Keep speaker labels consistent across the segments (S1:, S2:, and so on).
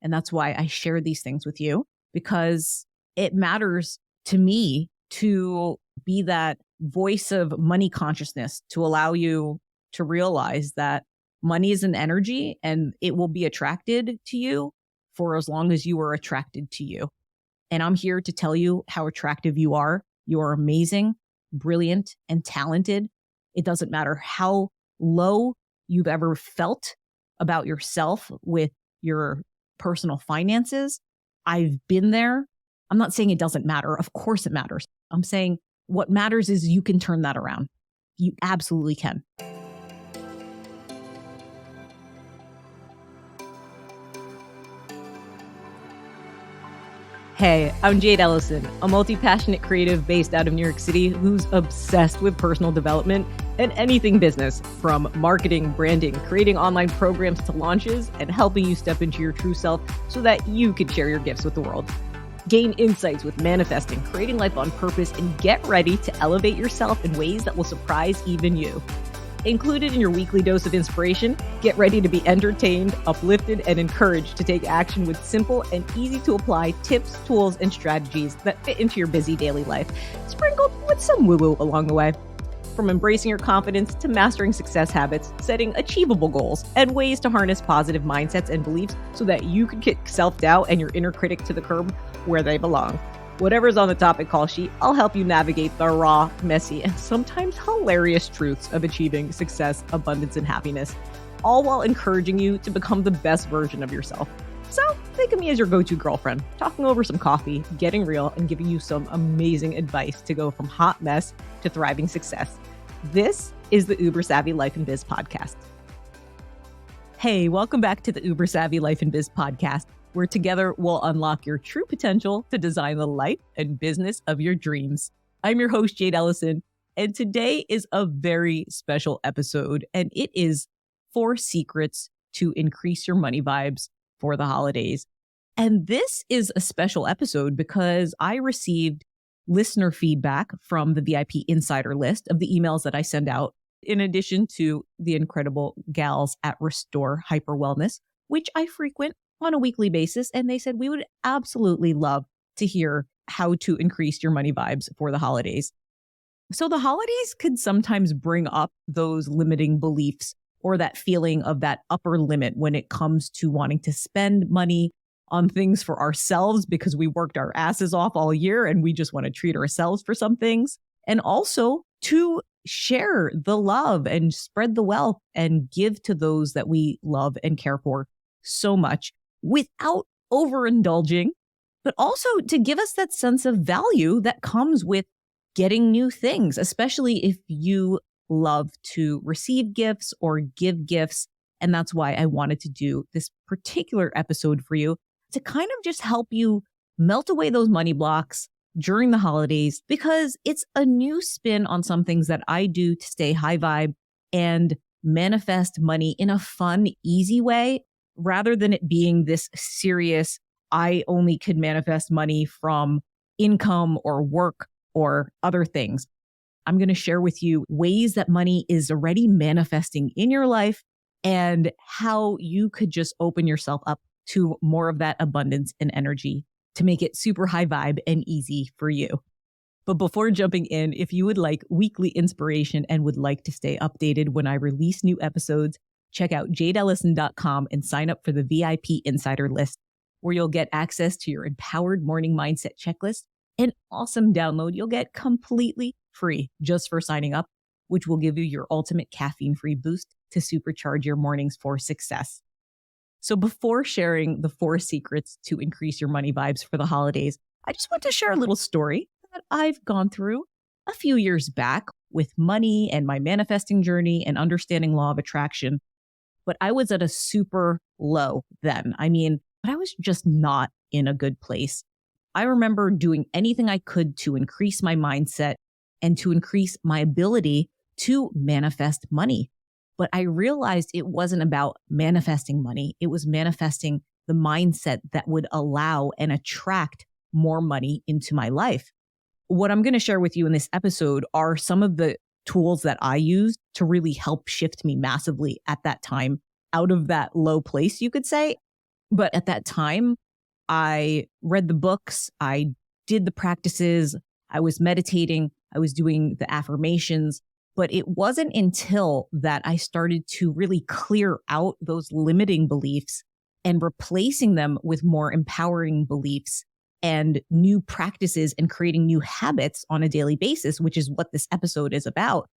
S1: And that's why I share these things with you, because it matters to me to be that voice of money consciousness, to allow you to realize that money is an energy and it will be attracted to you for as long as you are attracted to you. And I'm here to tell you how attractive you are. You are amazing, brilliant, and talented. It doesn't matter how low you've ever felt about yourself with your personal finances. I've been there. I'm not saying it doesn't matter. Of course it matters. I'm saying what matters is you can turn that around. You absolutely can. Hey, I'm Jade Elysan, a multi-passionate creative based out of New York City who's obsessed with personal development and anything business, from marketing, branding, creating online programs to launches, and helping you step into your true self so that you can share your gifts with the world. Gain insights with manifesting, creating life on purpose, and get ready to elevate yourself in ways that will surprise even you. Included in your weekly dose of inspiration, get ready to be entertained, uplifted, and encouraged to take action with simple and easy to apply tips, tools, and strategies that fit into your busy daily life, sprinkled with some woo-woo along the way. From embracing your confidence to mastering success habits, setting achievable goals, and ways to harness positive mindsets and beliefs so that you can kick self-doubt and your inner critic to the curb where they belong. Whatever's on the topic call sheet, I'll help you navigate the raw, messy, and sometimes hilarious truths of achieving success, abundance, and happiness, all while encouraging you to become the best version of yourself. So think of me as your go-to girlfriend, talking over some coffee, getting real, and giving you some amazing advice to go from hot mess to thriving success. This is the Uber Savvy Life and Biz podcast. Hey, welcome back to the Uber Savvy Life and Biz podcast, where together we'll unlock your true potential to design the life and business of your dreams. I'm your host, Jade Elysan, and today is a very special episode, and it is 4 secrets to increase your money vibes for the holidays. And this is a special episode because I received listener feedback from the VIP insider list of the emails that I send out, in addition to the incredible gals at Restore Hyper Wellness, which I frequent on a weekly basis. And they said, we would absolutely love to hear how to increase your money vibes for the holidays. So the holidays could sometimes bring up those limiting beliefs or that feeling of that upper limit when it comes to wanting to spend money on things for ourselves because we worked our asses off all year and we just want to treat ourselves for some things. And also to share the love and spread the wealth and give to those that we love and care for so much, without overindulging, but also to give us that sense of value that comes with getting new things, especially if you love to receive gifts or give gifts. And that's why I wanted to do this particular episode for you, to kind of just help you melt away those money blocks during the holidays, because it's a new spin on some things that I do to stay high vibe and manifest money in a fun, easy way, rather than it being this serious, I only could manifest money from income or work or other things. I'm going to share with you ways that money is already manifesting in your life and how you could just open yourself up to more of that abundance and energy to make it super high vibe and easy for you. But before jumping in, if you would like weekly inspiration and would like to stay updated when I release new episodes, check out jadeelysan.com and sign up for the VIP Insider List, where you'll get access to your empowered morning mindset checklist, an awesome download you'll get completely free just for signing up, which will give you your ultimate caffeine-free boost to supercharge your mornings for success. So before sharing the 4 secrets to increase your money vibes for the holidays, I just want to share a little story that I've gone through a few years back with money and my manifesting journey and understanding law of attraction. But I was at a super low then. I was just not in a good place. I remember doing anything I could to increase my mindset and to increase my ability to manifest money. But I realized it wasn't about manifesting money. It was manifesting the mindset that would allow and attract more money into my life. What I'm going to share with you in this episode are some of the tools that I used to really help shift me massively at that time out of that low place, you could say, But at that time, I read the books, I did the practices, I was meditating, I was doing the affirmations. But it wasn't until that I started to really clear out those limiting beliefs and replacing them with more empowering beliefs and new practices and creating new habits on a daily basis, which is what this episode is about.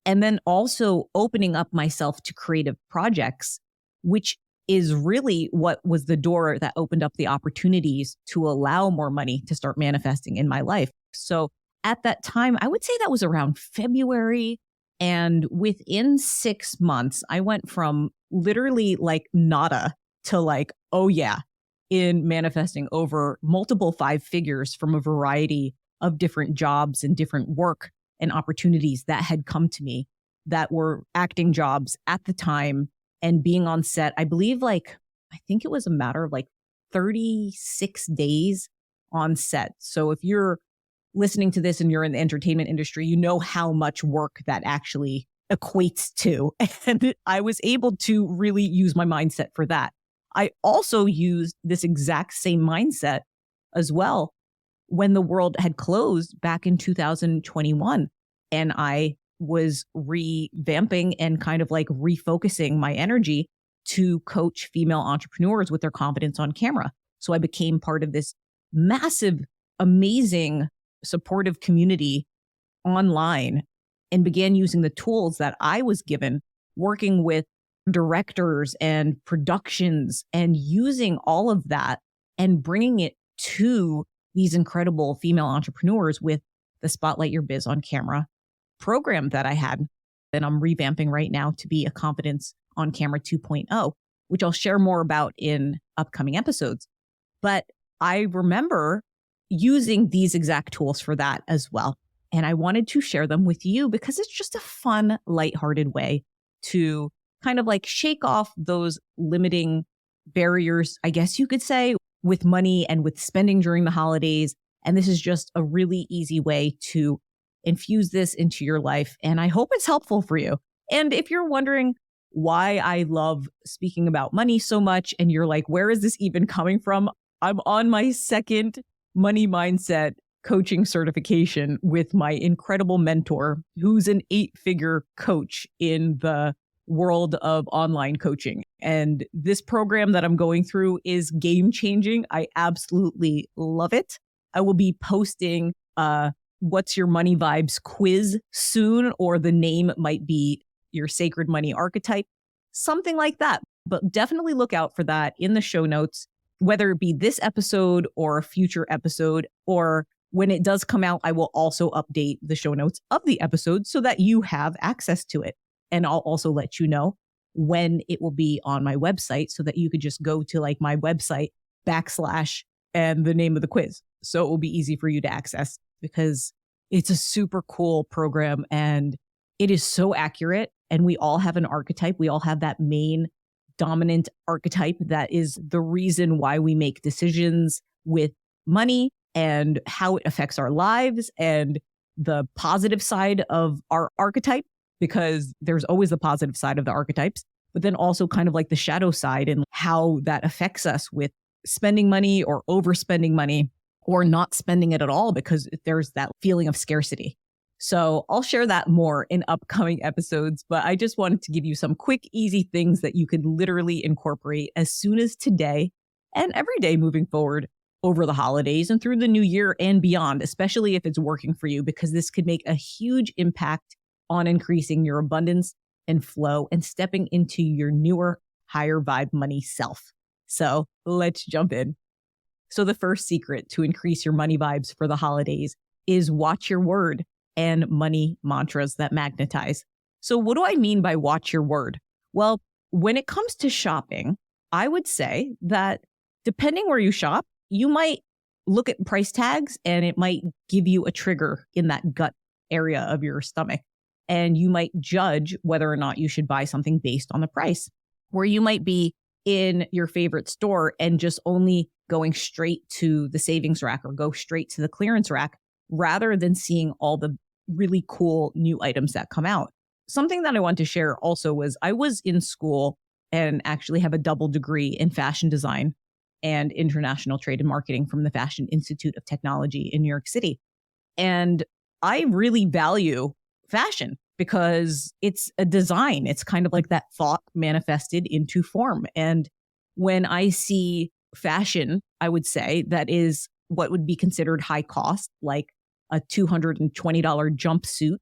S1: And then also opening up myself to creative projects, which is really what was the door that opened up the opportunities to allow more money to start manifesting in my life. So at that time, I would say that was around February. And within 6 months, I went from literally like nada to like, oh yeah, in manifesting over multiple 5 figures from a variety of different jobs and different work and opportunities that had come to me that were acting jobs at the time and being on set. I believe I think it was a matter of like 36 days on set. So if you're listening to this and you're in the entertainment industry, you know how much work that actually equates to. And I was able to really use my mindset for that. I also used this exact same mindset as well when the world had closed back in 2021. And I was revamping and kind of like refocusing my energy to coach female entrepreneurs with their confidence on camera. So I became part of this massive, amazing, supportive community online and began using the tools that I was given, working with directors and productions and using all of that and bringing it to these incredible female entrepreneurs with the Spotlight Your Biz on Camera program that I had. And I'm revamping right now to be a Confidence on Camera 2.0, which I'll share more about in upcoming episodes. But I remember using these exact tools for that as well. And I wanted to share them with you because it's just a fun, lighthearted way to kind of like shake off those limiting barriers, I guess you could say, with money and with spending during the holidays. And this is just a really easy way to infuse this into your life. And I hope it's helpful for you. And if you're wondering why I love speaking about money so much, and you're like, where is this even coming from? I'm on my second money mindset coaching certification with my incredible mentor, who's an 8-figure coach in the world of online coaching. And this program that I'm going through is game changing. I absolutely love it. I will be posting What's Your Money Vibes quiz soon, or the name might be Your Sacred Money Archetype, something like that. But definitely look out for that in the show notes, whether it be this episode or a future episode, or when it does come out, I will also update the show notes of the episode so that you have access to it. And I'll also let you know when it will be on my website so that you could just go to like my website / and the name of the quiz. So it will be easy for you to access because it's a super cool program and it is so accurate. And we all have an archetype. We all have that main dominant archetype that is the reason why we make decisions with money and how it affects our lives and the positive side of our archetype, because there's always the positive side of the archetypes, but then also kind of like the shadow side and how that affects us with spending money or overspending money or not spending it at all because there's that feeling of scarcity. So I'll share that more in upcoming episodes, but I just wanted to give you some quick, easy things that you could literally incorporate as soon as today and every day moving forward over the holidays and through the new year and beyond, especially if it's working for you, because this could make a huge impact on increasing your abundance and flow and stepping into your newer, higher vibe money self. So let's jump in. So the first secret to increase your money vibes for the holidays is watch your word and money mantras that magnetize. So what do I mean by watch your word? Well, when it comes to shopping, I would say that depending where you shop, you might look at price tags and it might give you a trigger in that gut area of your stomach. And you might judge whether or not you should buy something based on the price, where you might be in your favorite store and just only going straight to the savings rack or go straight to the clearance rack rather than seeing all the really cool new items that come out. Something that I want to share also was I was in school and actually have a double degree in fashion design and international trade and marketing from the Fashion Institute of Technology in New York City. And I really value fashion because it's a design. It's kind of like that thought manifested into form. And when I see fashion, I would say that is what would be considered high cost, like a $220 jumpsuit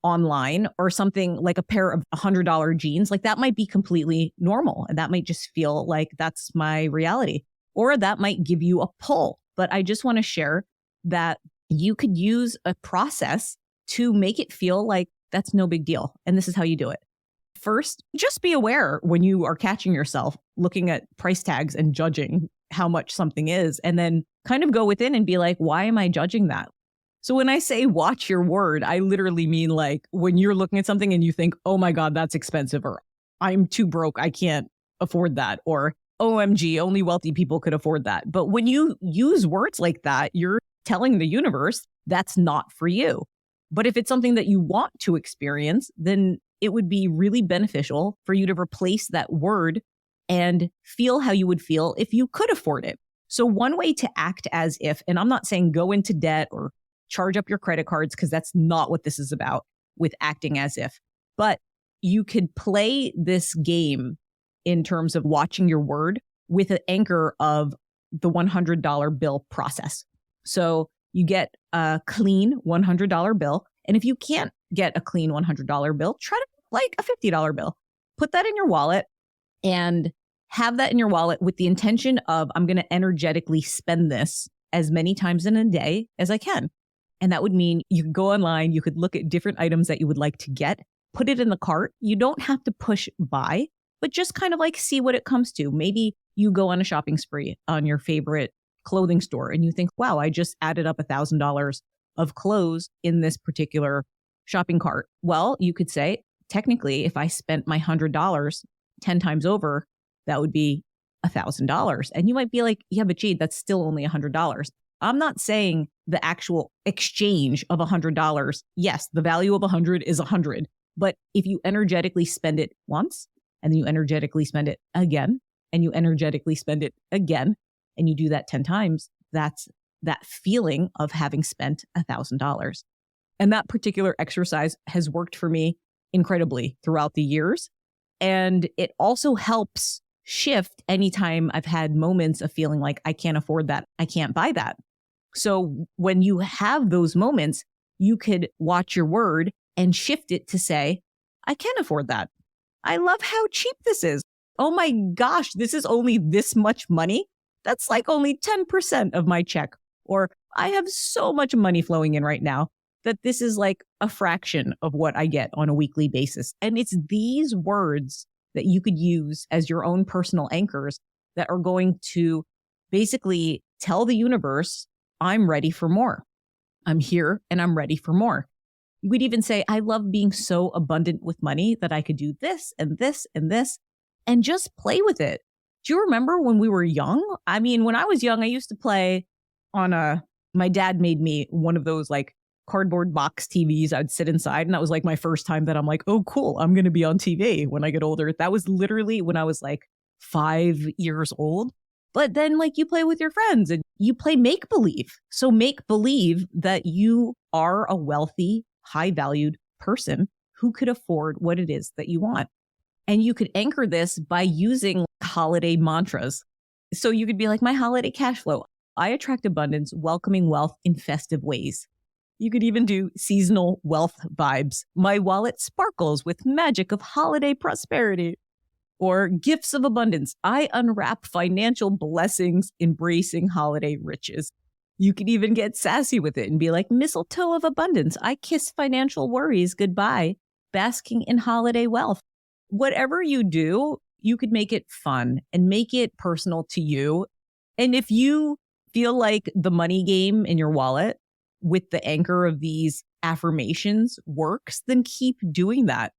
S1: online or something like a pair of $100 jeans, like that might be completely normal. And that might just feel like that's my reality, or that might give you a pull. But I just want to share that you could use a process to make it feel like that's no big deal. And this is how you do it. First, just be aware when you are catching yourself looking at price tags and judging how much something is, and then kind of go within and be like, why am I judging that? So when I say watch your word, I literally mean like when you're looking at something and you think, oh my God, that's expensive, or I'm too broke, I can't afford that, or OMG, only wealthy people could afford that. But when you use words like that, you're telling the universe that's not for you. But if it's something that you want to experience, then it would be really beneficial for you to replace that word and feel how you would feel if you could afford it. So one way to act as if, and I'm not saying go into debt or charge up your credit cards, because that's not what this is about with acting as if, but you could play this game in terms of watching your word with an anchor of the $100 bill process. So you get a clean $100 bill. And if you can't get a clean $100 bill, try to like a $50 bill. Put that in your wallet and have that in your wallet with the intention of, I'm going to energetically spend this as many times in a day as I can. And that would mean you could go online, you could look at different items that you would like to get, put it in the cart. You don't have to push buy, but just kind of like see what it comes to. Maybe you go on a shopping spree on your favorite clothing store and you think, wow, I just added up $1,000 of clothes in this particular shopping cart. Well, you could say, technically, if I spent my $100 10 times over, that would be $1,000. And you might be like, yeah, but Jade, that's still only $100. I'm not saying the actual exchange of $100. Yes, the value of 100 is 100. But if you energetically spend it once, and then you energetically spend it again, and you energetically spend it again, and you do that 10 times, that's that feeling of having spent $1,000. And that particular exercise has worked for me incredibly throughout the years. And it also helps shift anytime I've had moments of feeling like I can't afford that, I can't buy that. So when you have those moments, you could watch your word and shift it to say, I can afford that. I love how cheap this is. Oh my gosh, this is only this much money. That's like only 10% of my check. Or I have so much money flowing in right now that this is like a fraction of what I get on a weekly basis. And it's these words that you could use as your own personal anchors that are going to basically tell the universe, I'm ready for more. I'm here and I'm ready for more. You could even say, I love being so abundant with money that I could do this and this and this, and just play with it. Do you remember when we were young? I mean, when I was young, I used to play on my dad made me one of those like cardboard box TVs. I'd sit inside, and that was like my first time that I'm like, oh, cool, I'm going to be on TV when I get older. That was literally when I was like 5 years old. But then like you play with your friends and you play make believe. So make believe that you are a wealthy, high valued person who could afford what it is that you want. And you could anchor this by using holiday mantras. So you could be like, my holiday cash flow. I attract abundance, welcoming wealth in festive ways. You could even do seasonal wealth vibes. My wallet sparkles with magic of holiday prosperity. Or gifts of abundance. I unwrap financial blessings, embracing holiday riches. You could even get sassy with it and be like, mistletoe of abundance. I kiss financial worries goodbye, basking in holiday wealth. Whatever you do, you could make it fun and make it personal to you. And if you feel like the money game in your wallet with the anchor of these affirmations works, then keep doing that.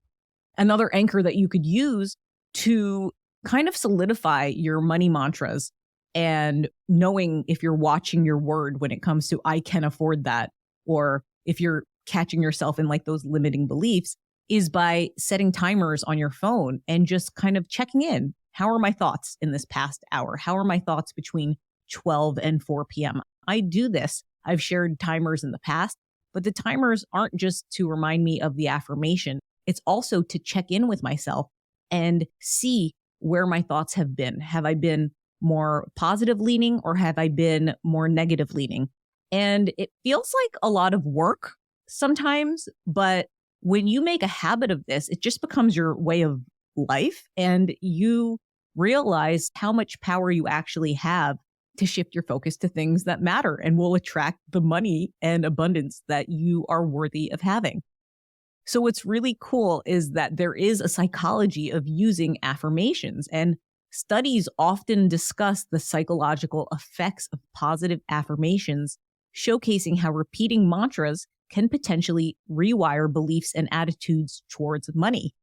S1: Another anchor that you could use to kind of solidify your money mantras and knowing if you're watching your word when it comes to I can afford that, or if you're catching yourself in like those limiting beliefs, is by setting timers on your phone and just kind of checking in. how are my thoughts in this past hour? How are my thoughts between 12 and 4 p.m.? I do this. I've shared timers in the past, but the timers aren't just to remind me of the affirmation. It's also to check in with myself and see where my thoughts have been. Have I been more positive leaning or have I been more negative leaning? And it feels like a lot of work sometimes, but when you make a habit of this, it just becomes your way of life and you realize how much power you actually have to shift your focus to things that matter and will attract the money and abundance that you are worthy of having. So what's really cool is that there is a psychology of using affirmations, and studies often discuss the psychological effects of positive affirmations, showcasing how repeating mantras can potentially rewire beliefs and attitudes towards money.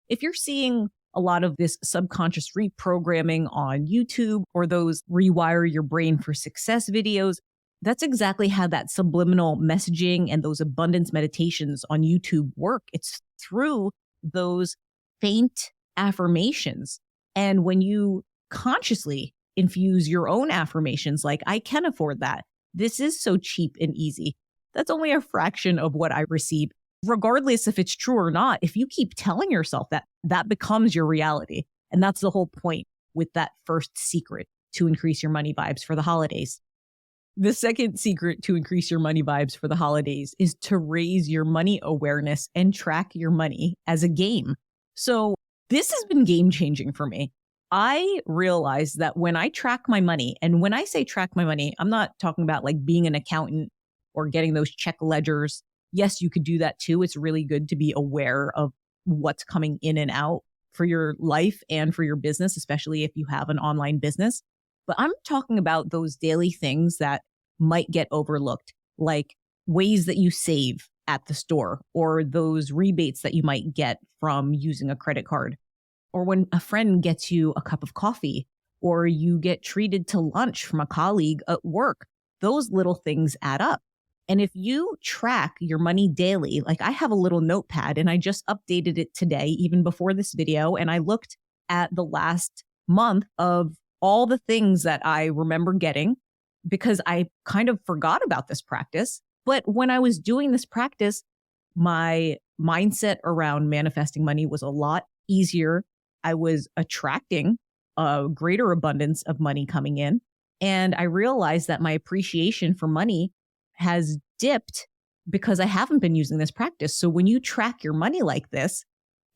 S1: If you're seeing a lot of this subconscious reprogramming on YouTube or those rewire your brain for success videos, that's exactly how that subliminal messaging and those abundance meditations on YouTube work. It's through those faint affirmations. And when you consciously infuse your own affirmations, like, I can afford that. This is so cheap and easy. That's only a fraction of what I receive. Regardless if it's true or not, if you keep telling yourself that, that becomes your reality. And that's the whole point with that first secret to increase your money vibes for the holidays. The second secret to increase your money vibes for the holidays is to raise your money awareness and track your money as a game. So this has been game changing for me. I realized that when I track my money, and when I say track my money, I'm not talking about like being an accountant or getting those check ledgers. Yes, you could do that too. It's really good to be aware of what's coming in and out for your life and for your business, especially if you have an online business. But I'm talking about those daily things that might get overlooked, like ways that you save at the store, or those rebates that you might get from using a credit card, or when a friend gets you a cup of coffee, or you get treated to lunch from a colleague at work. Those little things add up. And if you track your money daily, like I have a little notepad and I just updated it today, even before this video, and I looked at the last month of all the things that I remember getting because I kind of forgot about this practice. But when I was doing this practice, my mindset around manifesting money was a lot easier. I was attracting a greater abundance of money coming in. And I realized that my appreciation for money has dipped because I haven't been using this practice. So when you track your money like this,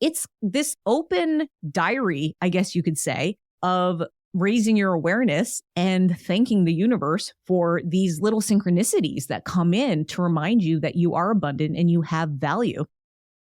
S1: it's this open diary, I guess you could say, of raising your awareness and thanking the universe for these little synchronicities that come in to remind you that you are abundant and you have value.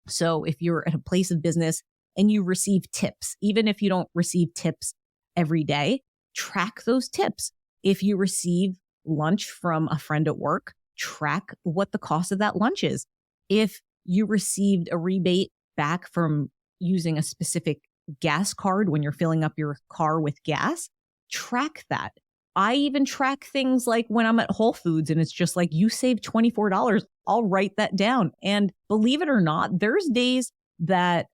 S1: So if you're at a place of business and you receive tips, even if you don't receive tips every day, track those tips. If you receive lunch from a friend at work, track what the cost of that lunch is. If you received a rebate back from using a specific gas card when you're filling up your car with gas, track that. I even track things like when I'm at Whole Foods and it's just like, you saved $24. I'll write that down. And believe it or not, there's days that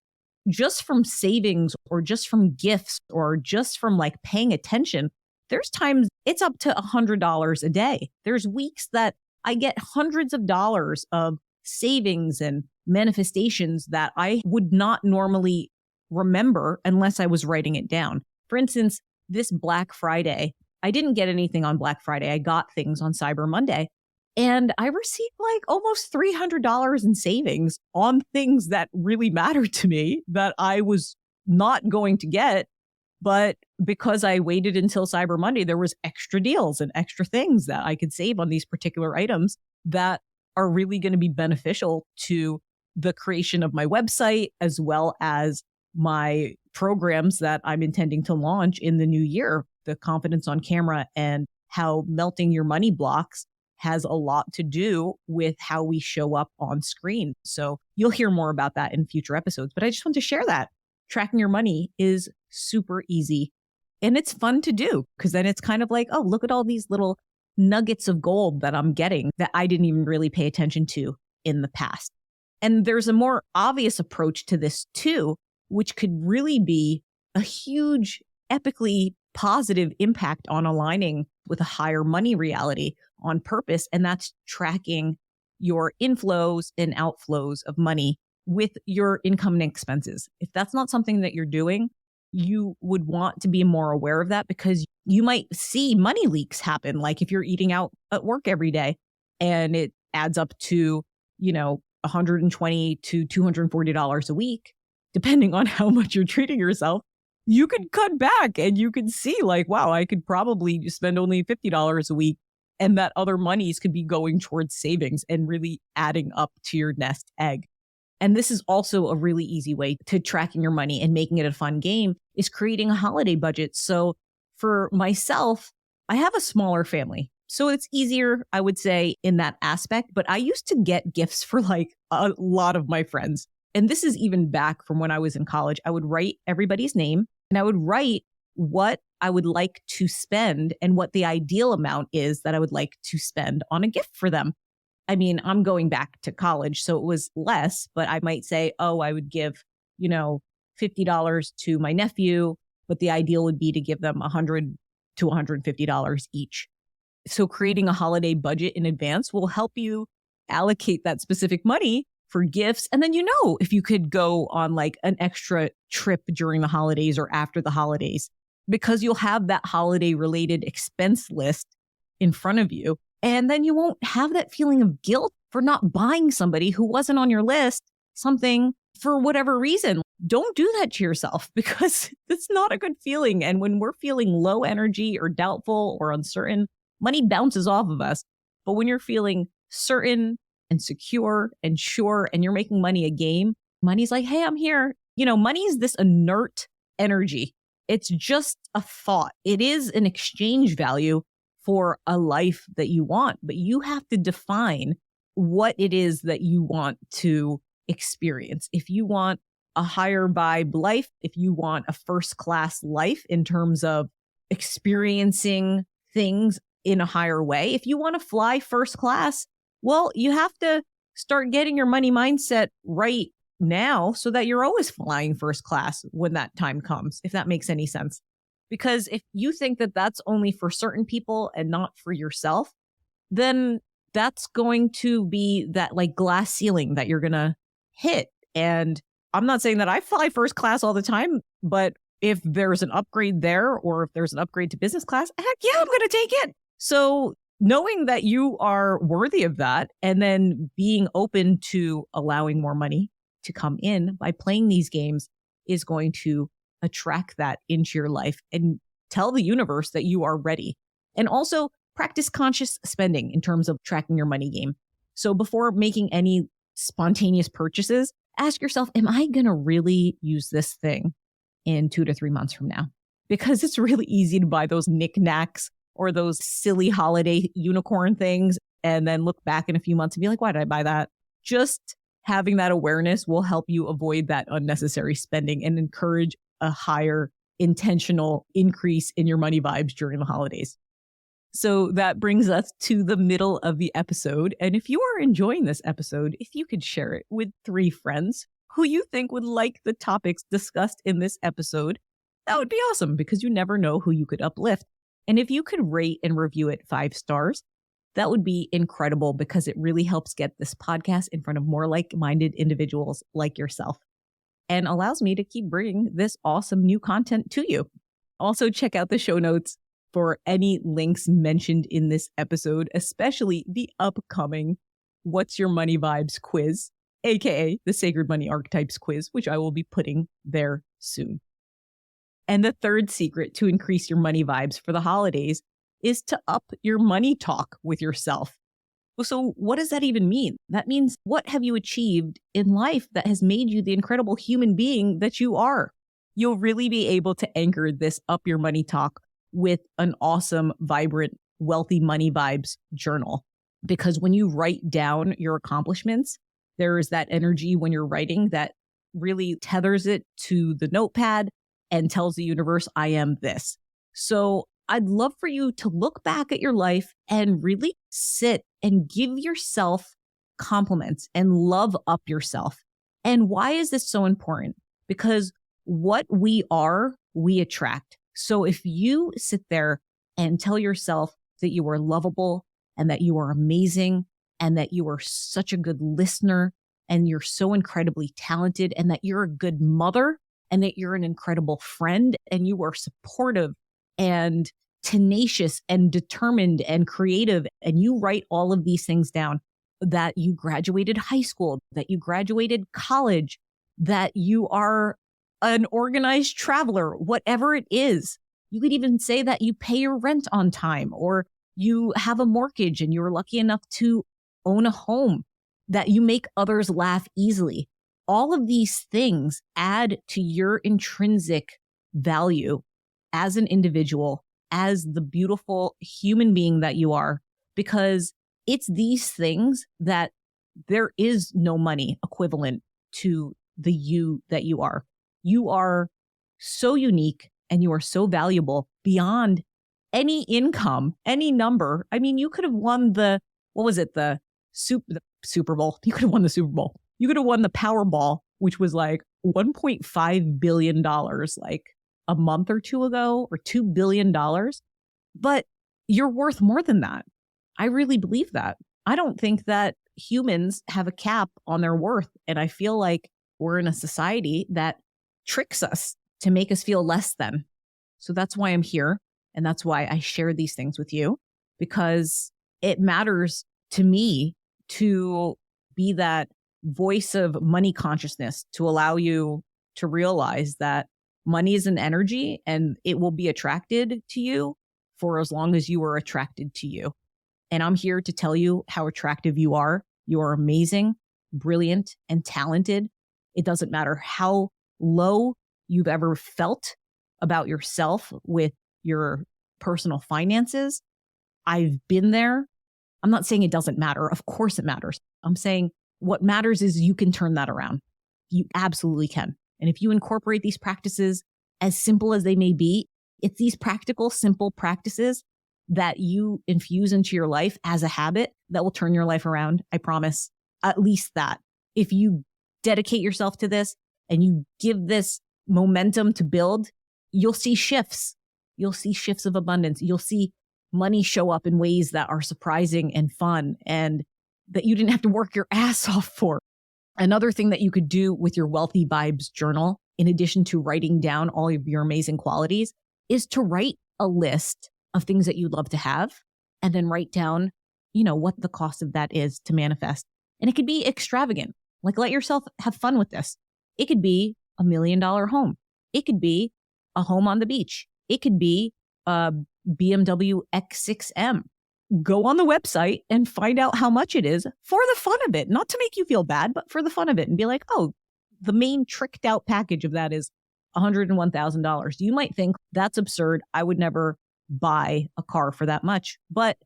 S1: just from savings or just from gifts or just from like paying attention, there's times it's up to $100 a day. There's weeks that I get hundreds of dollars of savings and manifestations that I would not normally remember unless I was writing it down. For instance, this Black Friday, I didn't get anything on Black Friday. I got things on Cyber Monday. And I received like almost $300 in savings on things that really mattered to me that I was not going to get. But because I waited until Cyber Monday, there was extra deals and extra things that I could save on these particular items that are really going to be beneficial to the creation of my website, as well as my programs that I'm intending to launch in the new year, the confidence on camera, and how melting your money blocks has a lot to do with how we show up on screen. So you'll hear more about that in future episodes, but I just want to share that. Tracking your money is super easy and it's fun to do because then it's kind of like, oh, look at all these little nuggets of gold that I'm getting that I didn't even really pay attention to in the past. And there's a more obvious approach to this too, which could really be a huge epically positive impact on aligning with a higher money reality on purpose. And that's tracking your inflows and outflows of money with your income and expenses. If that's not something that you're doing, you would want to be more aware of that, because you might see money leaks happen. Like if you're eating out at work every day and it adds up to, $120 to $240 a week, depending on how much you're treating yourself, you could cut back and you could see like, wow, I could probably spend only $50 a week, and that other monies could be going towards savings and really adding up to your nest egg. And this is also a really easy way to tracking your money and making it a fun game, is creating a holiday budget. So for myself, I have a smaller family, so it's easier, I would say, in that aspect. But I used to get gifts for like a lot of my friends. And this is even back from when I was in college. I would write everybody's name and I would write what I would like to spend and what the ideal amount is that I would like to spend on a gift for them. I mean, I'm going back to college, so it was less, but I might say, oh, I would give, $50 to my nephew, but the ideal would be to give them $100 to $150 each. So creating a holiday budget in advance will help you allocate that specific money for gifts. And then, if you could go on like an extra trip during the holidays or after the holidays, because you'll have that holiday related expense list in front of you. And then you won't have that feeling of guilt for not buying somebody who wasn't on your list something for whatever reason. Don't do that to yourself, because it's not a good feeling. And when we're feeling low energy or doubtful or uncertain, money bounces off of us. But when you're feeling certain and secure and sure, and you're making money a game, money's like, hey, I'm here. Money is this inert energy. It's just a thought. It is an exchange value for a life that you want, but you have to define what it is that you want to experience. If you want a higher vibe life, if you want a first class life in terms of experiencing things in a higher way, if you want to fly first class, well, you have to start getting your money mindset right now so that you're always flying first class when that time comes, if that makes any sense. Because if you think that that's only for certain people and not for yourself, then that's going to be that like glass ceiling that you're going to hit. And I'm not saying that I fly first class all the time, but if there's an upgrade there, or if there's an upgrade to business class, heck yeah, I'm going to take it. So knowing that you are worthy of that, and then being open to allowing more money to come in by playing these games, is going to attract that into your life and tell the universe that you are ready. And also practice conscious spending in terms of tracking your money game. So before making any spontaneous purchases, ask yourself, am I going to really use this thing in 2 to 3 months from now? Because it's really easy to buy those knickknacks or those silly holiday unicorn things and then look back in a few months and be like, why did I buy that? Just having that awareness will help you avoid that unnecessary spending and encourage a higher intentional increase in your money vibes during the holidays. So that brings us to the middle of the episode. And if you are enjoying this episode, if you could share it with 3 friends who you think would like the topics discussed in this episode, that would be awesome, because you never know who you could uplift. And if you could rate and review it 5 stars, that would be incredible, because it really helps get this podcast in front of more like-minded individuals like yourself, and allows me to keep bringing this awesome new content to you. Also, check out the show notes for any links mentioned in this episode, especially the upcoming What's Your Money Vibes quiz, aka the Sacred Money Archetypes quiz, which I will be putting there soon. And the third secret to increase your money vibes for the holidays is to up your money talk with yourself. So what does that even mean? That means, what have you achieved in life that has made you the incredible human being that you are? You'll really be able to anchor this up your money talk with an awesome, vibrant, wealthy money vibes journal. Because when you write down your accomplishments, there is that energy when you're writing that really tethers it to the notepad and tells the universe, I am this. So I'd love for you to look back at your life and really sit and give yourself compliments and love up yourself. And why is this so important? Because what we are, we attract. So if you sit there and tell yourself that you are lovable and that you are amazing and that you are such a good listener and you're so incredibly talented and that you're a good mother and that you're an incredible friend and you are supportive and tenacious and determined and creative, and you write all of these things down, that you graduated high school, that you graduated college, that you are an organized traveler, whatever it is. You could even say that you pay your rent on time, or you have a mortgage and you're lucky enough to own a home, that you make others laugh easily. All of these things add to your intrinsic value as an individual, as the beautiful human being that you are, because it's these things that there is no money equivalent to the you that you are. You are so unique and you are so valuable beyond any income, any number. I mean, you could have won the Super Bowl. You could have won the Super Bowl. You could have won the Powerball, which was like $1.5 billion like a month or two ago, or $2 billion. But you're worth more than that. I really believe that. I don't think that humans have a cap on their worth. And I feel like we're in a society that tricks us to make us feel less than. So that's why I'm here. And that's why I share these things with you, because it matters to me to be that voice of money consciousness, to allow you to realize that money is an energy and it will be attracted to you for as long as you are attracted to you. And I'm here to tell you how attractive you are. You are amazing, brilliant, and talented. It doesn't matter how low you've ever felt about yourself with your personal finances. I've been there. I'm not saying it doesn't matter. Of course it matters. I'm saying what matters is you can turn that around. You absolutely can. And if you incorporate these practices, as simple as they may be, it's these practical, simple practices that you infuse into your life as a habit that will turn your life around. I promise. At least that. If you dedicate yourself to this and you give this momentum to build, you'll see shifts. You'll see shifts of abundance. You'll see money show up in ways that are surprising and fun and that you didn't have to work your ass off for. Another thing that you could do with your Wealthy Vibes journal, in addition to writing down all of your amazing qualities, is to write a list of things that you'd love to have, and then write down, what the cost of that is to manifest. And it could be extravagant. Like, let yourself have fun with this. It could be $1 million home. It could be a home on the beach. It could be a BMW X6M. Go on the website and find out how much it is for the fun of it, not to make you feel bad, but for the fun of it, and be like, oh, the main tricked out package of that is $101,000. You might think that's absurd. I would never buy a car for that much. But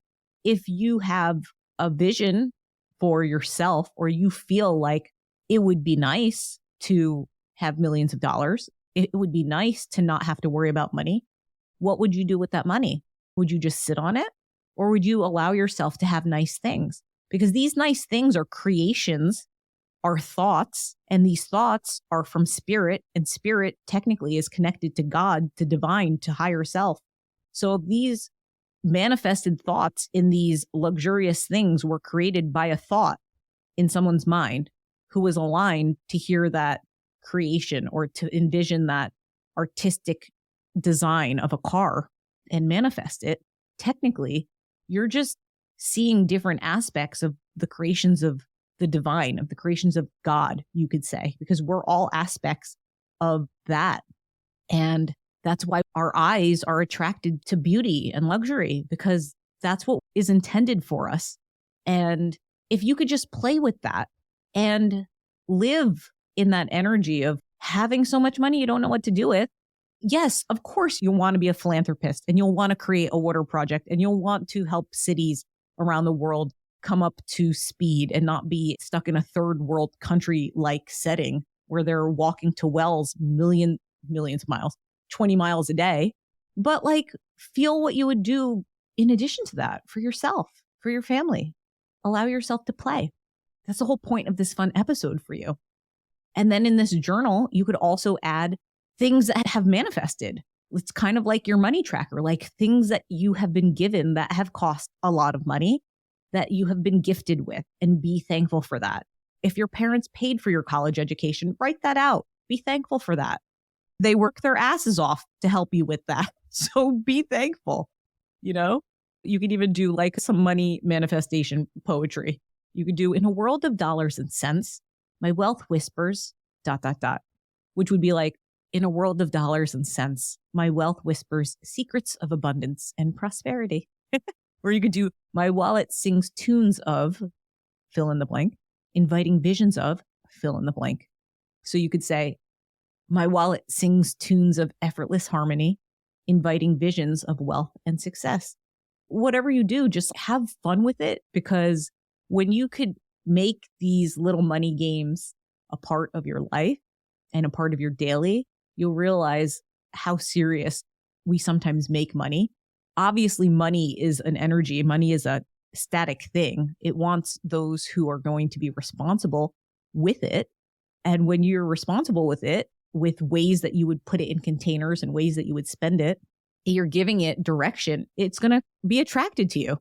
S1: if you have a vision for yourself, or you feel like it would be nice to have millions of dollars, it would be nice to not have to worry about money, what would you do with that money? Would you just sit on it? Or would you allow yourself to have nice things? Because these nice things are creations, are thoughts, and these thoughts are from spirit, and spirit technically is connected to God, to divine, to higher self. So these manifested thoughts in these luxurious things were created by a thought in someone's mind who was aligned to hear that creation or to envision that artistic design of a car and manifest it. Technically, you're just seeing different aspects of the creations of the divine, of the creations of God, you could say, because we're all aspects of that. And that's why our eyes are attracted to beauty and luxury, because that's what is intended for us. And if you could just play with that and live in that energy of having so much money you don't know what to do with, yes, of course, you'll want to be a philanthropist and you'll want to create a water project and you'll want to help cities around the world come up to speed and not be stuck in a third world country like setting where they're walking to wells millions of miles, 20 miles a day. But feel what you would do in addition to that for yourself, for your family. Allow yourself to play. That's the whole point of this fun episode for you. And then in this journal, you could also add things that have manifested. It's kind of like your money tracker, like things that you have been given that have cost a lot of money that you have been gifted with, and be thankful for that. If your parents paid for your college education, write that out. Be thankful for that. They work their asses off to help you with that. So be thankful. You know, you could even do like some money manifestation poetry. You could do, in a world of dollars and cents, my wealth whispers, ... which would be like, in a world of dollars and cents, my wealth whispers secrets of abundance and prosperity. Or you could do, my wallet sings tunes of, fill in the blank, inviting visions of, fill in the blank. So you could say, my wallet sings tunes of effortless harmony, inviting visions of wealth and success. Whatever you do, just have fun with it, because when you could make these little money games a part of your life and a part of your daily, you'll realize how serious we sometimes make money. Obviously, money is an energy. Money is a static thing. It wants those who are going to be responsible with it. And when you're responsible with it, with ways that you would put it in containers and ways that you would spend it, you're giving it direction, it's going to be attracted to you.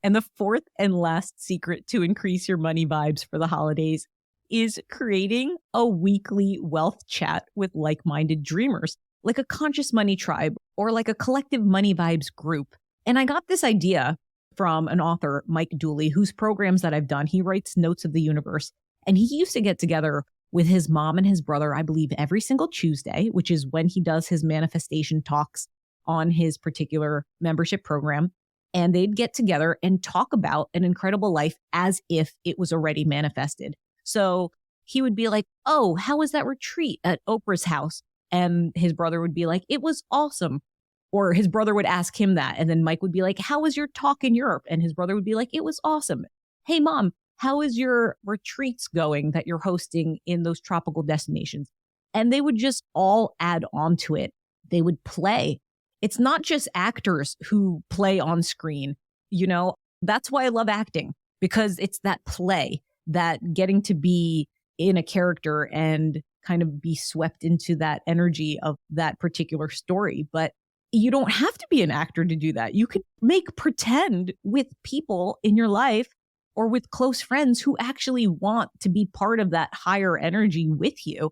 S1: And the fourth and last secret to increase your money vibes for the holidays is creating a weekly wealth chat with like-minded dreamers, like a conscious money tribe or like a collective money vibes group. And I got this idea from an author, Mike Dooley, whose programs that I've done, he writes Notes of the Universe. And he used to get together with his mom and his brother, I believe, every single Tuesday, which is when he does his manifestation talks on his particular membership program. And they'd get together and talk about an incredible life as if it was already manifested. So he would be like, oh, how was that retreat at Oprah's house? And his brother would be like, it was awesome. Or his brother would ask him that. And then Mike would be like, how was your talk in Europe? And his brother would be like, it was awesome. Hey, mom, how is your retreats going that you're hosting in those tropical destinations? And they would just all add on to it. They would play. It's not just actors who play on screen. You know, that's why I love acting, because it's that play, that getting to be in a character and kind of be swept into that energy of that particular story. But you don't have to be an actor to do that. You could make pretend with people in your life or with close friends who actually want to be part of that higher energy with you.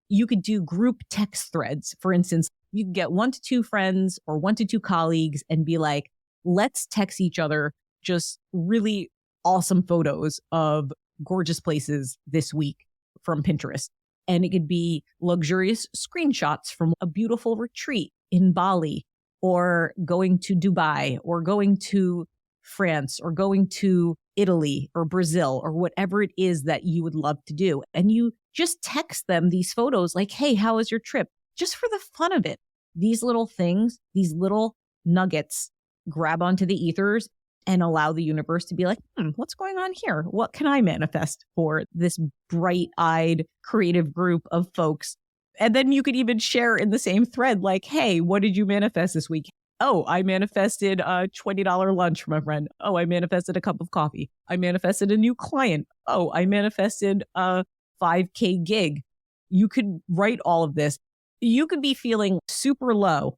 S1: You could do group text threads. For instance, you could get 1 to 2 friends or 1 to 2 colleagues and be like, let's text each other just really awesome photos of gorgeous places this week from Pinterest. And it could be luxurious screenshots from a beautiful retreat in Bali, or going to Dubai, or going to France, or going to Italy or Brazil, or whatever it is that you would love to do. And you just text them these photos like, hey, how was your trip? Just for the fun of it. These little things, these little nuggets grab onto the ethers and allow the universe to be like, what's going on here? What can I manifest for this bright-eyed creative group of folks? And then you could even share in the same thread, like, hey, what did you manifest this week? Oh, I manifested a $20 lunch from a friend. Oh, I manifested a cup of coffee. I manifested a new client. Oh, I manifested a 5K gig. You could write all of this. You could be feeling super low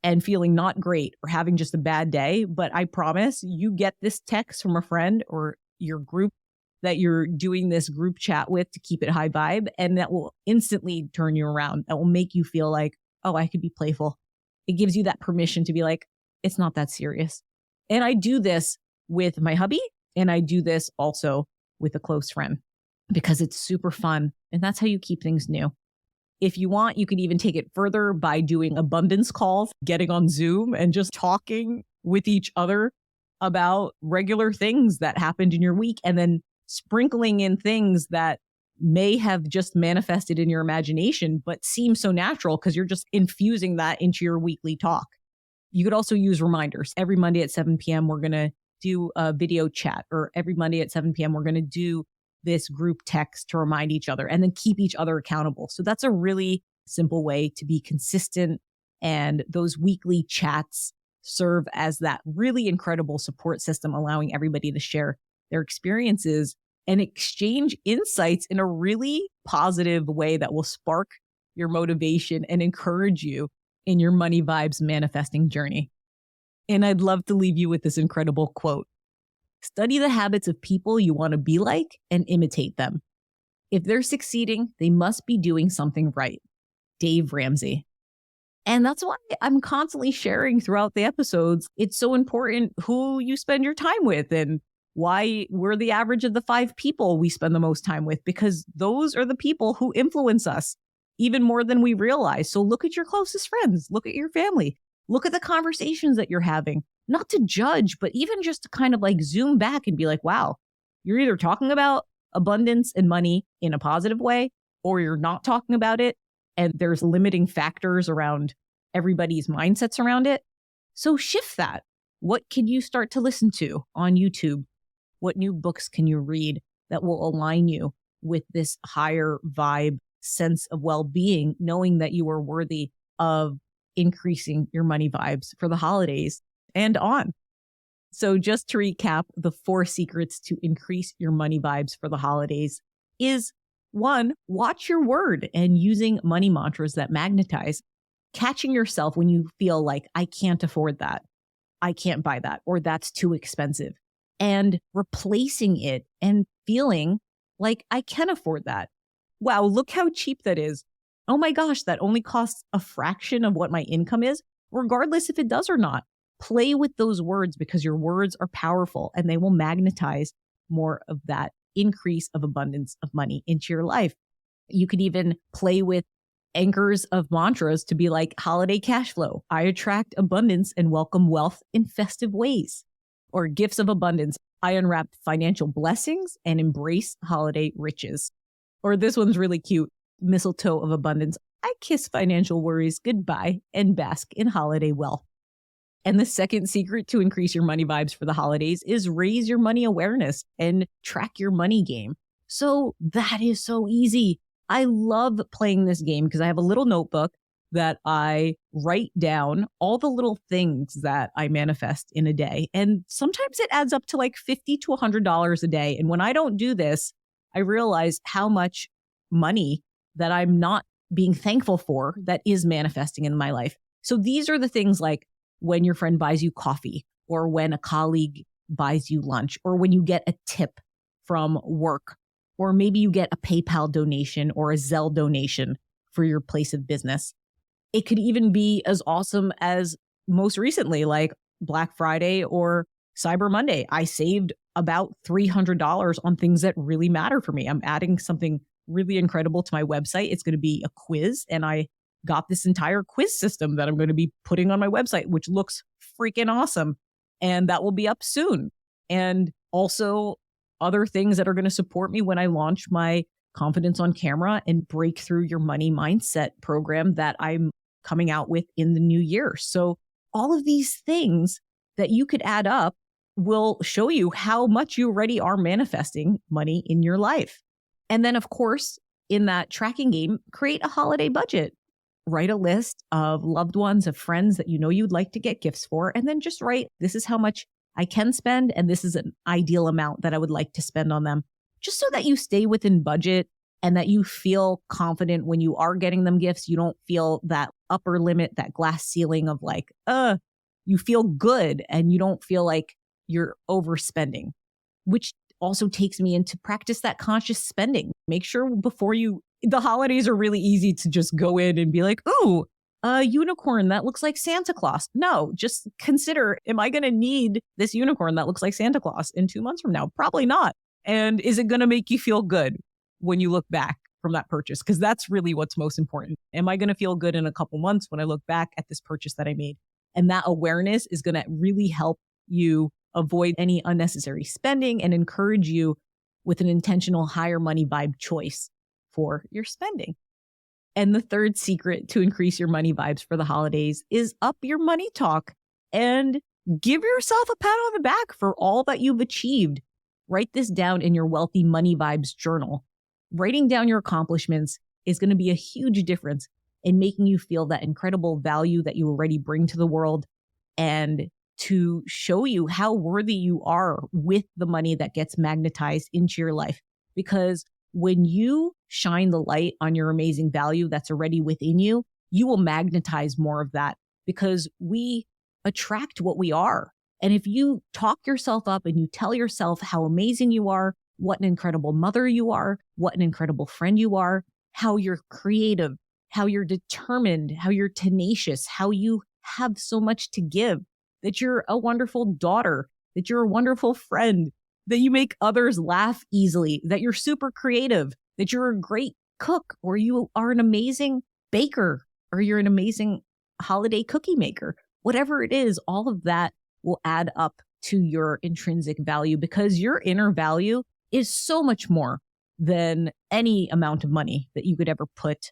S1: and feeling not great or having just a bad day. But I promise you get this text from a friend or your group that you're doing this group chat with to keep it high vibe. And that will instantly turn you around. That will make you feel like, oh, I could be playful. It gives you that permission to be like, it's not that serious. And I do this with my hubby. And I do this also with a close friend because it's super fun. And that's how you keep things new. If you want, you can even take it further by doing abundance calls, getting on Zoom and just talking with each other about regular things that happened in your week, and then sprinkling in things that may have just manifested in your imagination, but seem so natural because you're just infusing that into your weekly talk. You could also use reminders. Every Monday at 7 p.m., we're going to do a video chat, or every Monday at 7 p.m., we're going to do this group text to remind each other and then keep each other accountable. So that's a really simple way to be consistent. And those weekly chats serve as that really incredible support system, allowing everybody to share their experiences and exchange insights in a really positive way that will spark your motivation and encourage you in your money vibes manifesting journey. And I'd love to leave you with this incredible quote. Study the habits of people you want to be like and imitate them. If they're succeeding, they must be doing something right. Dave Ramsey. And that's why I'm constantly sharing throughout the episodes. It's so important who you spend your time with and why we're the average of the 5 people we spend the most time with, because those are the people who influence us even more than we realize. So look at your closest friends, look at your family, look at the conversations that you're having, not to judge, but even just to kind of like zoom back and be like, wow, you're either talking about abundance and money in a positive way, or you're not talking about it. And there's limiting factors around everybody's mindsets around it. So shift that. What can you start to listen to on YouTube? What new books can you read that will align you with this higher vibe sense of well-being, knowing that you are worthy of increasing your money vibes for the holidays and on? So just to recap, the 4 secrets to increase your money vibes for the holidays is 1, watch your word and using money mantras that magnetize, catching yourself when you feel like I can't afford that, I can't buy that, or that's too expensive, and replacing it and feeling like I can afford that. Wow, look how cheap that is. Oh my gosh, that only costs a fraction of what my income is, regardless if it does or not. Play with those words because your words are powerful and they will magnetize more of that increase of abundance of money into your life. You could even play with anchors of mantras to be like holiday cash flow. I attract abundance and welcome wealth in festive ways. Or gifts of abundance. I unwrap financial blessings and embrace holiday riches. Or this one's really cute. Mistletoe of abundance. I kiss financial worries goodbye and bask in holiday wealth. And the second secret to increase your money vibes for the holidays is raise your money awareness and track your money game. So that is so easy. I love playing this game because I have a little notebook that I write down all the little things that I manifest in a day. And sometimes it adds up to like $50 to $100 a day. And when I don't do this, I realize how much money that I'm not being thankful for that is manifesting in my life. So these are the things like when your friend buys you coffee, or when a colleague buys you lunch, or when you get a tip from work, or maybe you get a PayPal donation or a Zelle donation for your place of business. It could even be as awesome as most recently, like Black Friday or Cyber Monday. I saved about $300 on things that really matter for me. I'm adding something really incredible to my website. It's going to be a quiz, and I got this entire quiz system that I'm going to be putting on my website, which looks freaking awesome. And that will be up soon. And also other things that are going to support me when I launch my Confidence on Camera and Breakthrough Your Money Mindset program that I'm coming out with in the new year. So all of these things that you could add up will show you how much you already are manifesting money in your life. And then, of course, in that tracking game, create a holiday budget. Write a list of loved ones, of friends that you know you'd like to get gifts for, and then just write, this is how much I can spend, and this is an ideal amount that I would like to spend on them, just so that you stay within budget and that you feel confident when you are getting them gifts. You don't feel that upper limit, that glass ceiling of like, you feel good and you don't feel like you're overspending, which also takes me into practice that conscious spending. Make sure before the holidays are really easy to just go in and be like, ooh, a unicorn that looks like Santa Claus. No, just consider, am I going to need this unicorn that looks like Santa Claus in 2 months from now? Probably not. And is it going to make you feel good when you look back from that purchase? Because that's really what's most important. Am I going to feel good in a couple months when I look back at this purchase that I made? And that awareness is going to really help you avoid any unnecessary spending and encourage you with an intentional higher money vibe choice for your spending. And the third secret to increase your money vibes for the holidays is up your money talk and give yourself a pat on the back for all that you've achieved. Write this down in your Wealthy Money Vibes journal. Writing down your accomplishments is going to be a huge difference in making you feel that incredible value that you already bring to the world, and to show you how worthy you are with the money that gets magnetized into your life. Because when you shine the light on your amazing value that's already within you, you will magnetize more of that because we attract what we are. And if you talk yourself up and you tell yourself how amazing you are, what an incredible mother you are, what an incredible friend you are, how you're creative, how you're determined, how you're tenacious, how you have so much to give, that you're a wonderful daughter, that you're a wonderful friend, that you make others laugh easily, that you're super creative, that you're a great cook, or you are an amazing baker, or you're an amazing holiday cookie maker. Whatever it is, all of that will add up to your intrinsic value because your inner value is so much more than any amount of money that you could ever put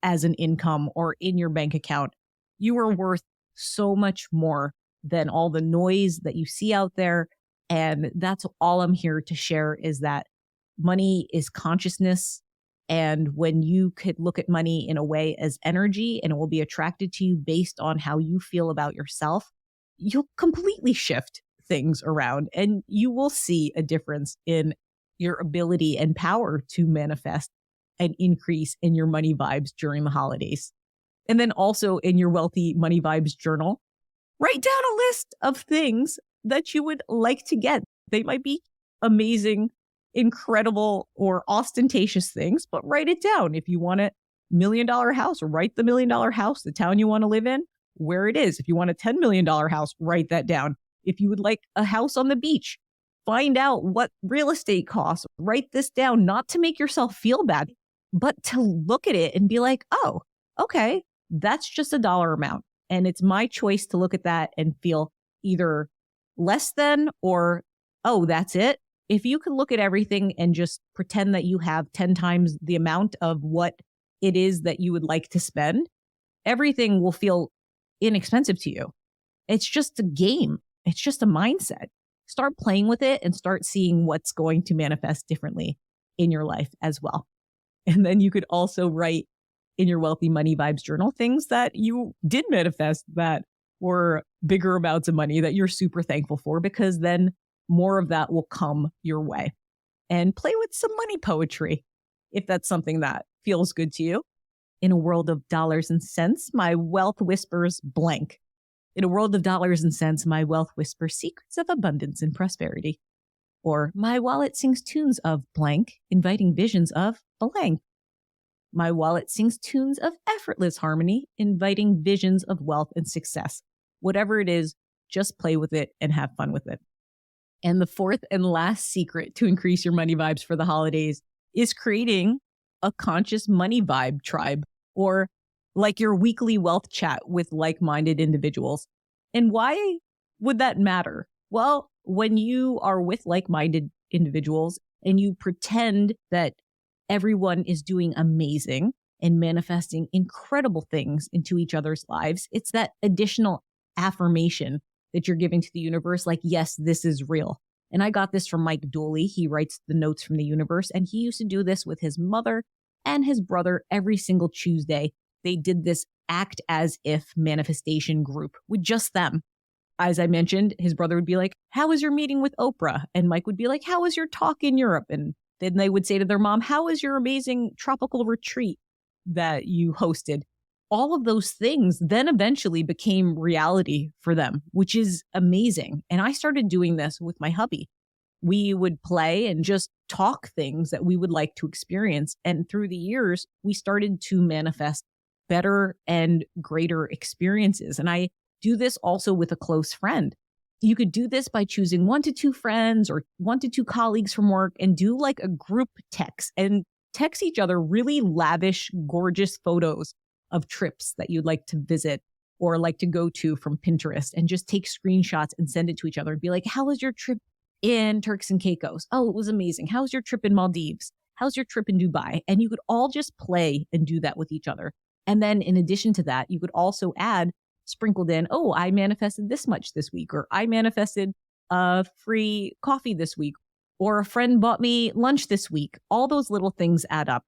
S1: as an income or in your bank account. You are worth so much more than all the noise that you see out there. And that's all I'm here to share, is that money is consciousness. And when you could look at money in a way as energy, and it will be attracted to you based on how you feel about yourself, you'll completely shift things around and you will see a difference in your ability and power to manifest an increase in your money vibes during the holidays. And then also in your Wealthy Money Vibes journal, write down a list of things that you would like to get. They might be amazing, incredible, or ostentatious things, but write it down. If you want a $1 million house, write the $1 million house, the town you want to live in, where it is. If you want a $10 million house, write that down. If you would like a house on the beach, find out what real estate costs. Write this down, not to make yourself feel bad, but to look at it and be like, oh, okay, that's just a dollar amount. And it's my choice to look at that and feel either less than or, oh, that's it. If you can look at everything and just pretend that you have 10 times the amount of what it is that you would like to spend, everything will feel inexpensive to you. It's just a game. It's just a mindset. Start playing with it and start seeing what's going to manifest differently in your life as well. And then you could also write in your Wealthy Money Vibes journal things that you did manifest that were bigger amounts of money that you're super thankful for, because then more of that will come your way. And play with some money poetry if that's something that feels good to you. In a world of dollars and cents, my wealth whispers blank. In a world of dollars and cents, my wealth whispers secrets of abundance and prosperity. Or my wallet sings tunes of blank, inviting visions of blank. My wallet sings tunes of effortless harmony, inviting visions of wealth and success. Whatever it is, just play with it and have fun with it. And the fourth and last secret to increase your money vibes for the holidays is creating a conscious money vibe tribe, or like your weekly wealth chat with like-minded individuals. And why would that matter? Well, when you are with like-minded individuals and you pretend that everyone is doing amazing and manifesting incredible things into each other's lives, it's that additional affirmation that you're giving to the universe, like, yes, this is real. And I got this from Mike Dooley. He writes the notes from the universe, and he used to do this with his mother and his brother every single Tuesday. They did this act as if manifestation group with just them. As I mentioned, his brother would be like, how was your meeting with Oprah? And Mike would be like, how was your talk in Europe? And then they would say to their mom, how was your amazing tropical retreat that you hosted? All of those things then eventually became reality for them, which is amazing. And I started doing this with my hubby. We would play and just talk things that we would like to experience. And through the years, we started to manifest better and greater experiences. And I do this also with a close friend. You could do this by choosing 1 to 2 friends or 1 to 2 colleagues from work and do like a group text and text each other really lavish, gorgeous photos of trips that you'd like to visit or like to go to from Pinterest, and just take screenshots and send it to each other and be like, how was your trip in Turks and Caicos? Oh, it was amazing. How was your trip in Maldives? How's your trip in Dubai? And you could all just play and do that with each other. And then in addition to that, you could also add sprinkled in, oh, I manifested this much this week, or I manifested a free coffee this week, or a friend bought me lunch this week. All those little things add up.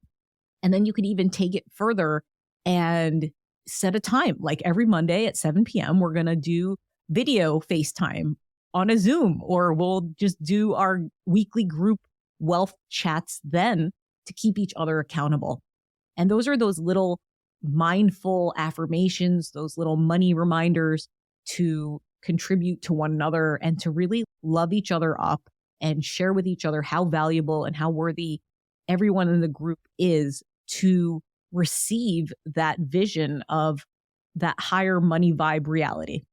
S1: And then you could even take it further and set a time. Like every Monday at 7 p.m., we're going to do video FaceTime on a Zoom, or we'll just do our weekly group wealth chats then to keep each other accountable. And those are those little mindful affirmations, those little money reminders to contribute to one another and to really love each other up and share with each other how valuable and how worthy everyone in the group is to receive that vision of that higher money vibe reality.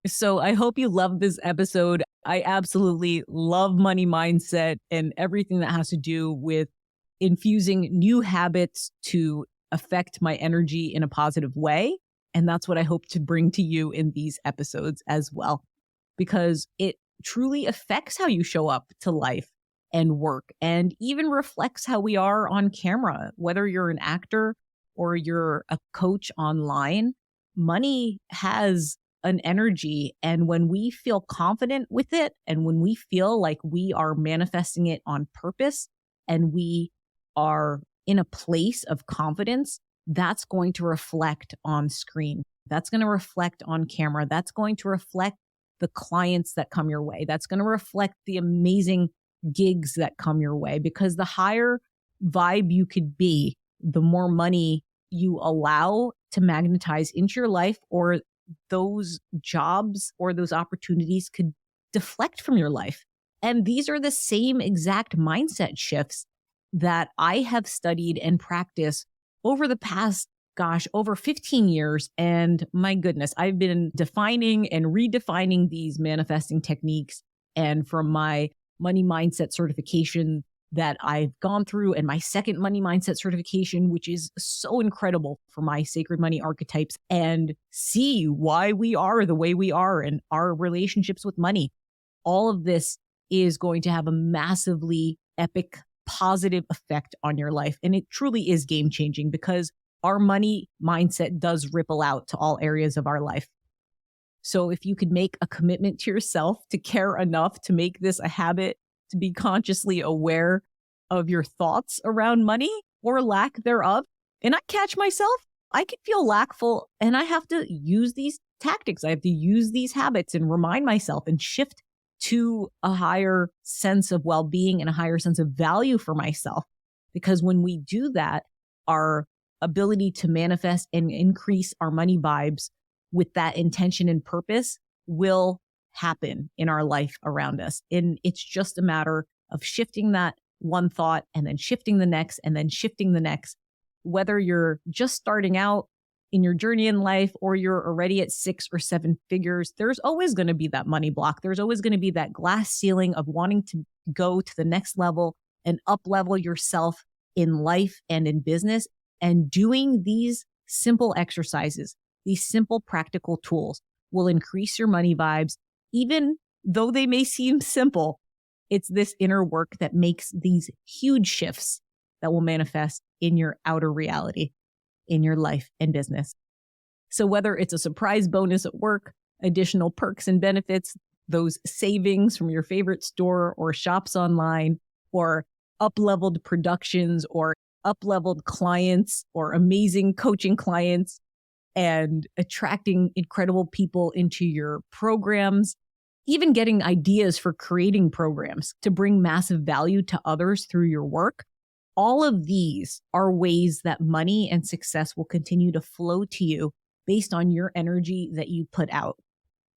S1: So I hope you love this episode. I absolutely love money mindset and everything that has to do with infusing new habits to affect my energy in a positive way. And that's what I hope to bring to you in these episodes as well, because it truly affects how you show up to life and work and even reflects how we are on camera, whether you're an actor or you're a coach online. Money has an energy. And when we feel confident with it, and when we feel like we are manifesting it on purpose, and we are in a place of confidence, that's going to reflect on screen. That's going to reflect on camera. That's going to reflect the clients that come your way. That's going to reflect the amazing gigs that come your way, because the higher vibe you could be, the more money you allow to magnetize into your life, or those jobs or those opportunities could deflect from your life. And these are the same exact mindset shifts that I have studied and practiced over the past, over 15 years. And my goodness, I've been defining and redefining these manifesting techniques. And from my money mindset certification that I've gone through, and my second money mindset certification, which is so incredible for my sacred money archetypes, and see why we are the way we are and our relationships with money. All of this is going to have a massively epic positive effect on your life. And it truly is game changing, because our money mindset does ripple out to all areas of our life. So if you could make a commitment to yourself to care enough to make this a habit, to be consciously aware of your thoughts around money or lack thereof. And I catch myself, I can feel lackful, and I have to use these tactics. I have to use these habits and remind myself and shift to a higher sense of well-being and a higher sense of value for myself. Because when we do that, our ability to manifest and increase our money vibes with that intention and purpose will happen in our life around us. And it's just a matter of shifting that one thought and then shifting the next and then shifting the next. Whether you're just starting out in your journey in life or you're already at 6 or 7 figures, there's always going to be that money block. There's always going to be that glass ceiling of wanting to go to the next level and up level yourself in life and in business. And doing these simple exercises, these simple practical tools will increase your money vibes. Even though they may seem simple, it's this inner work that makes these huge shifts that will manifest in your outer reality, in your life and business. So whether it's a surprise bonus at work, additional perks and benefits, those savings from your favorite store or shops online, or up-leveled productions or up-leveled clients or amazing coaching clients, and attracting incredible people into your programs, even getting ideas for creating programs to bring massive value to others through your work. All of these are ways that money and success will continue to flow to you based on your energy that you put out.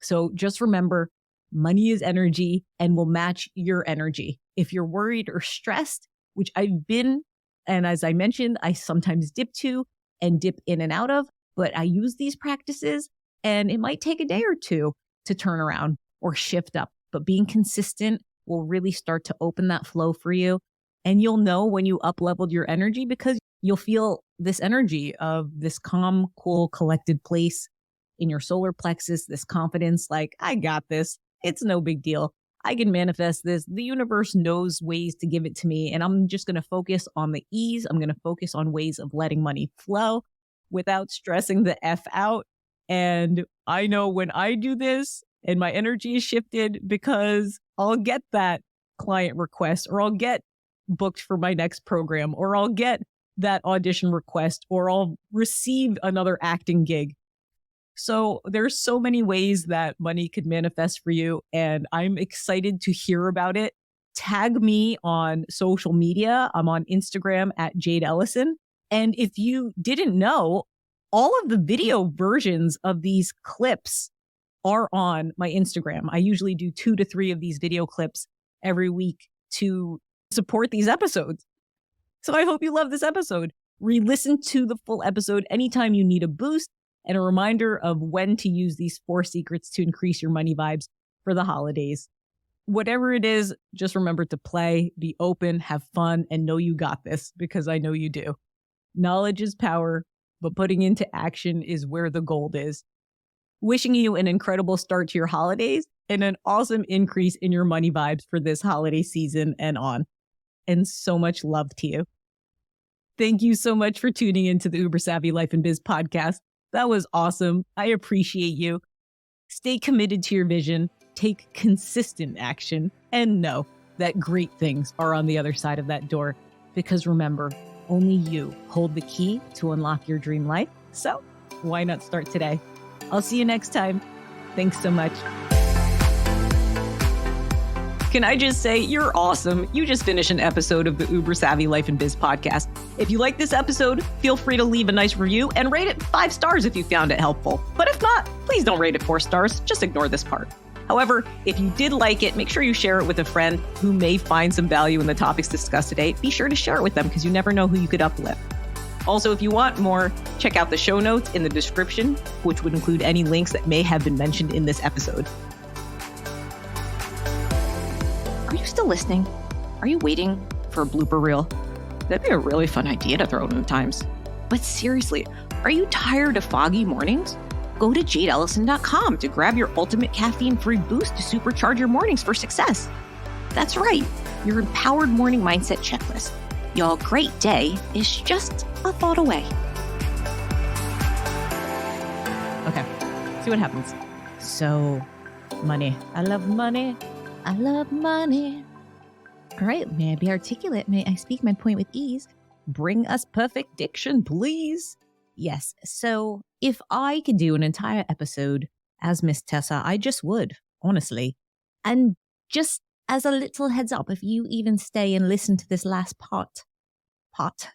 S1: So just remember, money is energy and will match your energy. If you're worried or stressed, which I've been, and as I mentioned, I sometimes dip to and dip in and out of, but I use these practices and it might take a day or two to turn around or shift up. But being consistent will really start to open that flow for you. And you'll know when you up-leveled your energy, because you'll feel this energy of this calm, cool, collected place in your solar plexus, this confidence, like, I got this. It's no big deal. I can manifest this. The universe knows ways to give it to me. And I'm just going to focus on the ease. I'm going to focus on ways of letting money flow without stressing the F out. And I know when I do this and my energy is shifted, because I'll get that client request, or I'll get booked for my next program, or I'll get that audition request, or I'll receive another acting gig. So there's so many ways that money could manifest for you, and I'm excited to hear about it. Tag me on social media. I'm on Instagram at Jade Elysan. And if you didn't know, all of the video versions of these clips are on my Instagram. I usually do 2 to 3 of these video clips every week to support these episodes. So I hope you love this episode. Re-listen to the full episode anytime you need a boost and a reminder of when to use these 4 secrets to increase your money vibes for the holidays. Whatever it is, just remember to play, be open, have fun, and know you got this, because I know you do. Knowledge is power, but putting into action is where the gold is. Wishing you an incredible start to your holidays and an awesome increase in your money vibes for this holiday season and on. And so much love to you. Thank you so much for tuning into the Uber Savvy Life and Biz podcast. That was awesome. I appreciate you. Stay committed to your vision, take consistent action, and know that great things are on the other side of that door. Because remember, only you hold the key to unlock your dream life. So why not start today? I'll see you next time. Thanks so much. Can I just say, you're awesome. You just finished an episode of the Uber Savvy Life and Biz podcast. If you like this episode, feel free to leave a nice review and rate it 5 stars if you found it helpful. But if not, please don't rate it 4 stars. Just ignore this part. However, if you did like it, make sure you share it with a friend who may find some value in the topics discussed today. Be sure to share it with them because you never know who you could uplift. Also, if you want more, check out the show notes in the description, which would include any links that may have been mentioned in this episode. Are you still listening? Are you waiting for a blooper reel? That'd be a really fun idea to throw in the Times. But seriously, are you tired of foggy mornings? Go to jadeelysan.com to grab your ultimate caffeine-free boost to supercharge your mornings for success. That's right, your empowered morning mindset checklist. Your great day is just a thought away. Okay, see what happens. So, money. I love money. I love money. All right, may I be articulate? May I speak my point with ease? Bring us perfect diction, please. Yes, so if I could do an entire episode as Miss Tessa, I just would, honestly. And just as a little heads up, if you even stay and listen to this last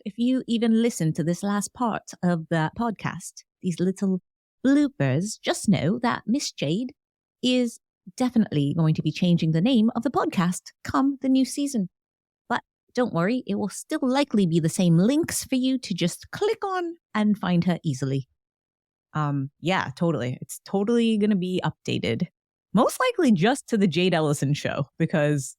S1: if you even listen to this last part of the podcast, these little bloopers, just know that Miss Jade is definitely going to be changing the name of the podcast come the new season. But don't worry, it will still likely be the same links for you to just click on and find her easily. Yeah, totally. It's totally going to be updated. Most likely just to the Jade Elysan show, because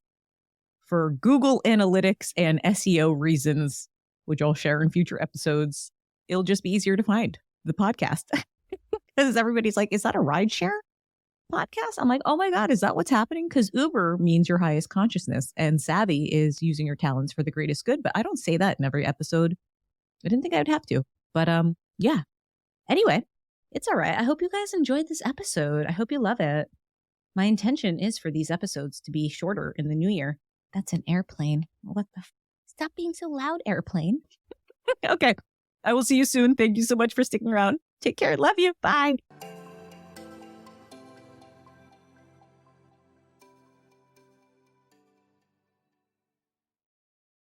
S1: for Google Analytics and SEO reasons, which I'll share in future episodes, it'll just be easier to find the podcast. Because everybody's like, is that a rideshare podcast? I'm like, oh my God, is that what's happening? Because Uber means your highest consciousness and Savvy is using your talents for the greatest good. But I don't say that in every episode. I didn't think I would have to. But yeah. Anyway, it's all right. I hope you guys enjoyed this episode. I hope you love it. My intention is for these episodes to be shorter in the new year. That's an airplane. What the Stop being so loud, airplane. Okay. I will see you soon. Thank you so much for sticking around. Take care. Love you. Bye.